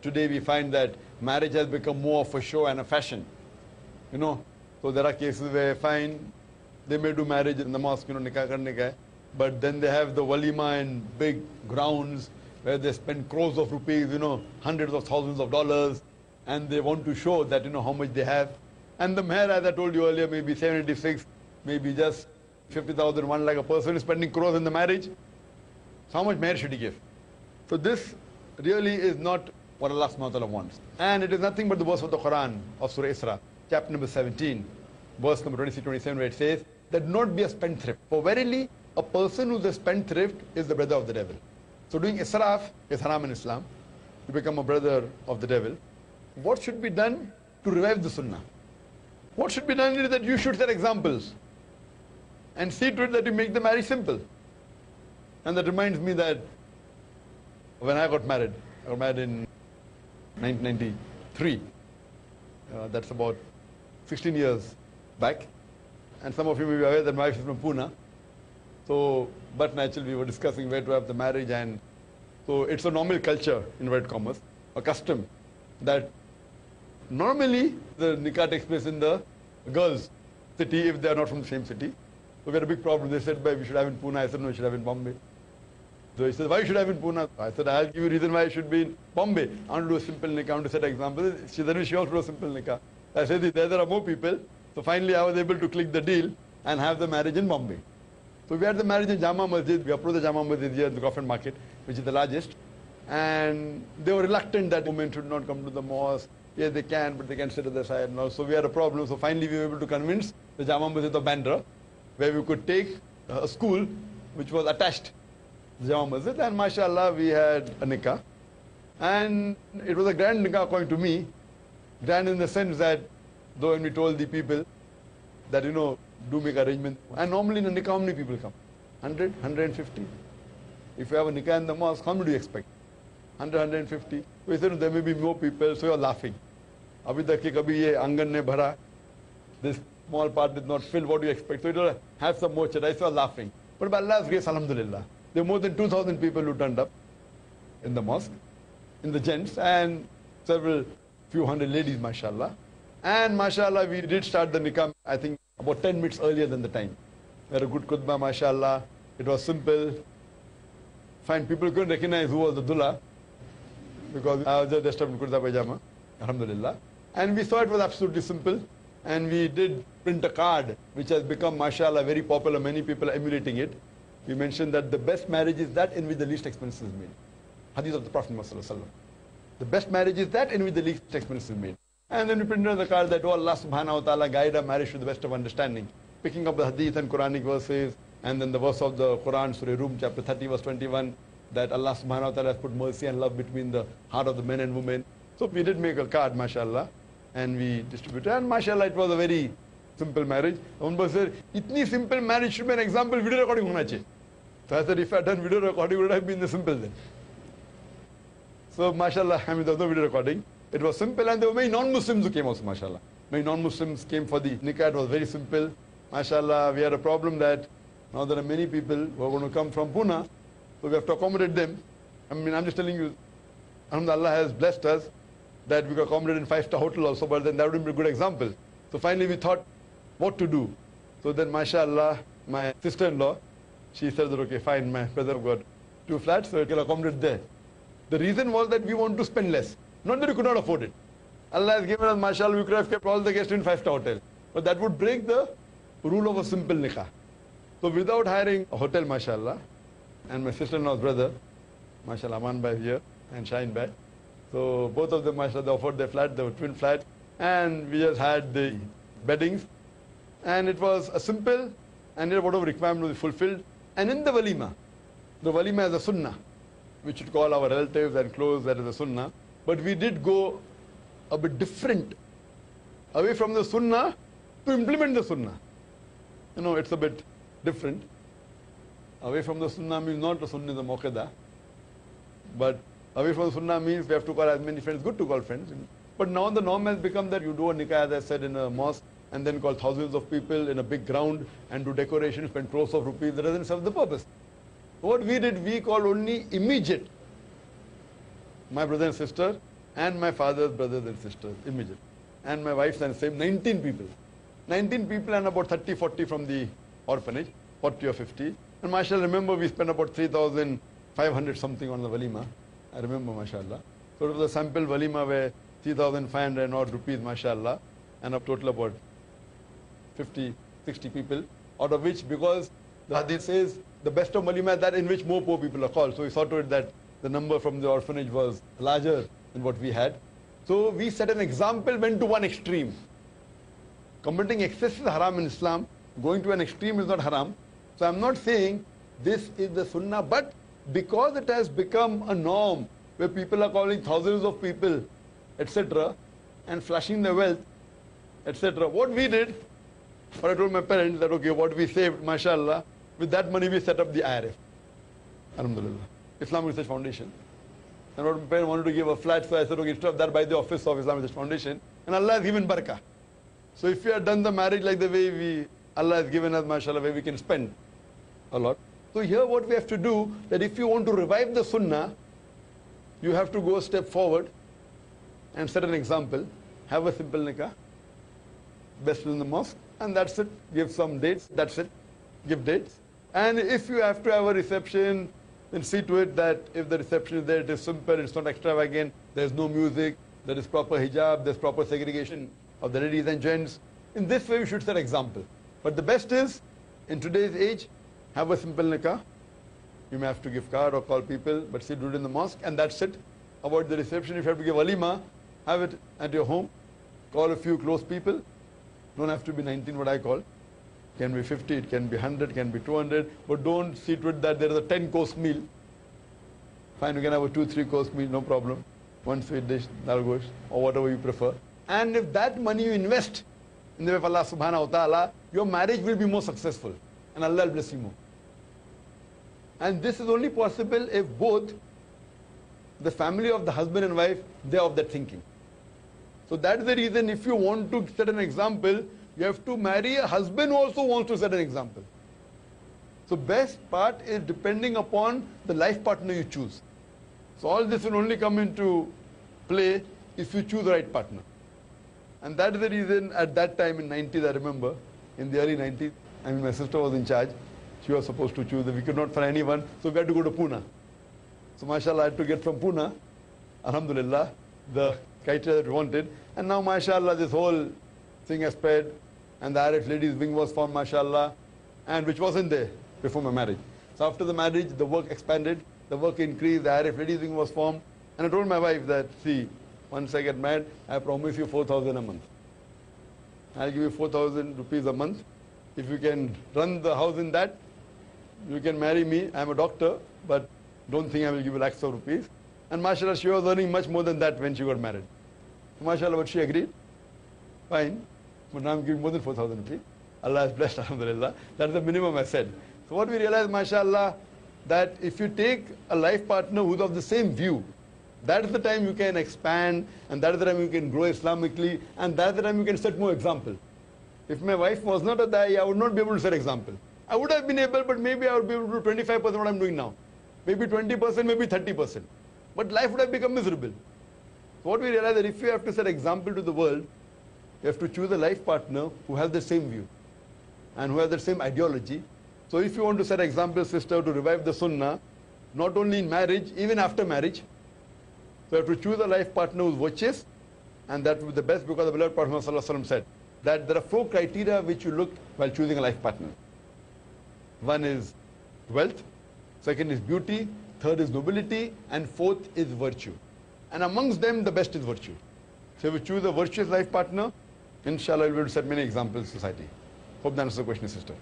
today we find that marriage has become more of a show and a fashion. So there are cases where fine, they may do marriage in the mosque, nikah karne ka hai, but then they have the walima in big grounds where they spend crores of rupees, hundreds of thousands of dollars, and they want to show that, how much they have. And the mahr, as I told you earlier, maybe 76, maybe just 50,000, 1 lakh. A person is spending crores in the marriage. So how much mahr should he give? So this really is not what Allah subhanahu wa ta'ala wants. And it is nothing but the verse of the Quran of Surah Isra, chapter number 17, verse number 26-27, where it says that not be a spendthrift. For verily, a person who is a spendthrift is the brother of the devil. So doing israf is haram in Islam. You become a brother of the devil. What should be done to revive the sunnah? What should be done is that you should set examples and see to it that you make the marriage simple. And that reminds me that when I got married in 1993. That's about 16 years back. And some of you may be aware that my wife is from Pune. So, but naturally we were discussing where to have the marriage, and so it's a normal culture, in inverted commas, a custom that normally the nikah takes place in the girls' city if they are not from the same city. So we had a big problem. They said, we should have in Pune. I said, no, we should have in Bombay. So he said, why should I have in Pune? I said, I'll give you a reason why I should be in Bombay. I want to do a simple nikah, I want to set examples. She said, she also do a simple nikah. I said, there are more people. So finally I was able to click the deal and have the marriage in Bombay. So we had the marriage in Jama Masjid. We approached the Jama Masjid here in the Coffin Market, which is the largest. And they were reluctant that women should not come to the mosque. Yes, they can, but they can sit at the side. And so we had a problem. So finally we were able to convince the Jama Masjid of Bandra, where we could take a school which was attached to the Jama Masjid. And mashallah, we had a nikah. And it was a grand nikah according to me. Grand in the sense that, though when we told the people that, do make arrangement. And normally in a nikah, how many people come? 100, 150. If you have a nikah in the mosque, how many do you expect? 100, 150. We said there may be more people, so you're laughing. Abhi tak ki kabhi ye angan ne bhara. This small part did not fill. What do you expect? So you don't have some more chadai, so you're laughing. But by Allah's grace, alhamdulillah, there were more than 2,000 people who turned up in the mosque, in the gents, and few hundred ladies, mashallah. And mashallah, we did start the nikah, I think, about 10 minutes earlier than the time. We had a good khutbah, mashallah. It was simple. Fine, people couldn't recognize who was the dullah, because I was just dressed up in kurta pajama, alhamdulillah. And we saw it was absolutely simple. And we did print a card, which has become, mashallah, very popular. Many people are emulating it. We mentioned that the best marriage is that in which the least expense is made. Hadith of the Prophet Muhammad. The best marriage is that in which the least expense is made. And then we printed on the card that, oh, Allah subhanahu wa ta'ala guide our marriage to the best of understanding. Picking up the hadith and Quranic verses, and then the verse of the Quran, Surah Rum, chapter 30, verse 21, that Allah subhanahu wa ta'ala has put mercy and love between the heart of the men and women. So we did make a card, mashallah, and we distributed. And mashallah, it was a very simple marriage. One person said, itni simple marriage should be an example, video recording hona chahiye. So I said, if I had done video recording, it would have been the simple then. So mashallah, there was no video recording. It was simple, and there were many non-Muslims who came also, mashallah. Many non-Muslims came for the nikah. It was very simple. Mashallah, we had a problem that now there are many people who are going to come from Pune, so we have to accommodate them. I'm just telling you, Allah has blessed us that we could accommodate in 5-star hotel also, but then that would be a good example. So finally we thought what to do. So then, mashallah, my sister-in-law, she said that, okay, fine, my brother got 2 flats, so it can accommodate there. The reason was that we want to spend less. Not that we could not afford it. Allah has given us, mashallah, we could have kept all the guests in 5-star hotel. But that would break the rule of a simple nikah. So without hiring a hotel, mashallah, and my sister-in-law's brother, mashallah, Aman Bhai here, and Shaheen Bhai. So both of them, mashallah, they offered their flat, they were twin flats, and we just had the beddings. And it was a simple, and whatever requirement was fulfilled. And in the walima is a sunnah, which should call our relatives and close, that is a sunnah. But we did go a bit different, away from the sunnah to implement the sunnah. It's a bit different. Away from the sunnah means not the sunnah is a muqaddah, but away from the sunnah means we have to call as many friends, good to call friends. But now the norm has become that you do a nikah, as I said, in a mosque, and then call thousands of people in a big ground and do decoration, spend crores of rupees. That doesn't serve the purpose. What we did, we called only immediate. My brother and sister, and my father's brothers and sisters, immediate. And my wife's and same, 19 people. 19 people and about 30, 40 from the orphanage, 40 or 50. And mashallah, remember we spent about 3,500 something on the walima. I remember, mashallah. So it was a sample walima where 3,500 odd rupees, mashallah, and a total about 50, 60 people, out of which, because the hadith says the best of walima is that in which more poor people are called. So we saw to it that the number from the orphanage was larger than what we had. So we set an example, went to one extreme. Committing excess is haram in Islam. Going to an extreme is not haram. So I'm not saying this is the sunnah, but because it has become a norm where people are calling thousands of people, etc., and flashing their wealth, etc., what we did, what I told my parents that, okay, what we saved, mashallah, with that money we set up the IRF. Alhamdulillah. Islamic Research Foundation. And what my parents wanted to give a flat, so I said, okay, instead of that, buy the office of Islamic Research Foundation. And Allah has given barakah. So if we had done the marriage like the way Allah has given us, mashallah, where we can spend a lot. So here what we have to do, that if you want to revive the sunnah, you have to go a step forward and set an example. Have a simple nikah, best in the mosque, and that's it. Give some dates, that's it. Give dates. And if you have to have a reception, then see to it that if the reception is there, it is simple, it's not extravagant, there's no music, there is proper hijab, there's proper segregation of the ladies and gents. In this way, we should set example. But the best is, in today's age, have a simple nikah. You may have to give card or call people, but do it in the mosque, and that's it. Avoid the reception. If you have to give walima, have it at your home. Call a few close people. Don't have to be 19, what I call. It can be 50, it can be 100, it can be 200, but don't see to it that there is a 10-course meal. Fine, you can have a 2-3-course meal, no problem. One sweet dish, dal gosh, or whatever you prefer. And if that money you invest in the way of Allah subhanahu wa ta'ala, your marriage will be more successful. And Allah will bless you more. And this is only possible if both the family of the husband and wife, they are of that thinking. So that's the reason if you want to set an example, you have to marry a husband who also wants to set an example. So best part is depending upon the life partner you choose. So all this will only come into play if you choose the right partner. And that is the reason at that time in 90s, I remember, in the early 90s, I mean my sister was in charge. She was supposed to choose. We could not find anyone, so we had to go to Pune. So mashallah, I had to get from Pune, alhamdulillah, the criteria that we wanted. And now mashallah, this whole thing has spread, and the Arab ladies wing was formed, mashallah, and which wasn't there before my marriage. So after the marriage, the work expanded, the work increased, the Arab ladies wing was formed. And I told my wife that, see, once I get married, I promise you 4,000 a month. I'll give you 4,000 rupees a month. If you can run the house in that, you can marry me. I'm a doctor, but don't think I will give you lakhs of rupees. And mashallah, she was earning much more than that when she got married. Mashallah, but she agreed. Fine. But now I'm giving more than 4,000 rupees. Allah has blessed, alhamdulillah. That's the minimum I said. So what we realized, mashallah, that if you take a life partner who's of the same view, that is the time you can expand, and that is the time you can grow Islamically, and that is the time you can set more example. If my wife was not a da'i, I would not be able to set example. I would have been able, but maybe I would be able to do 25% what I'm doing now. Maybe 20%, maybe 30%. But life would have become miserable. So what we realize that if you have to set example to the world, you have to choose a life partner who has the same view and who has the same ideology. So if you want to set example, sister, to revive the sunnah, not only in marriage, even after marriage, so you have to choose a life partner who's virtuous, and that will be the best, because the beloved Prophet ﷺ said that there are 4 criteria which you look while choosing a life partner. One is wealth, second is beauty, third is nobility, and fourth is virtue. And amongst them, the best is virtue. So if you choose a virtuous life partner, inshallah, you'll be able to set many examples in society. Hope that answers the question, sister.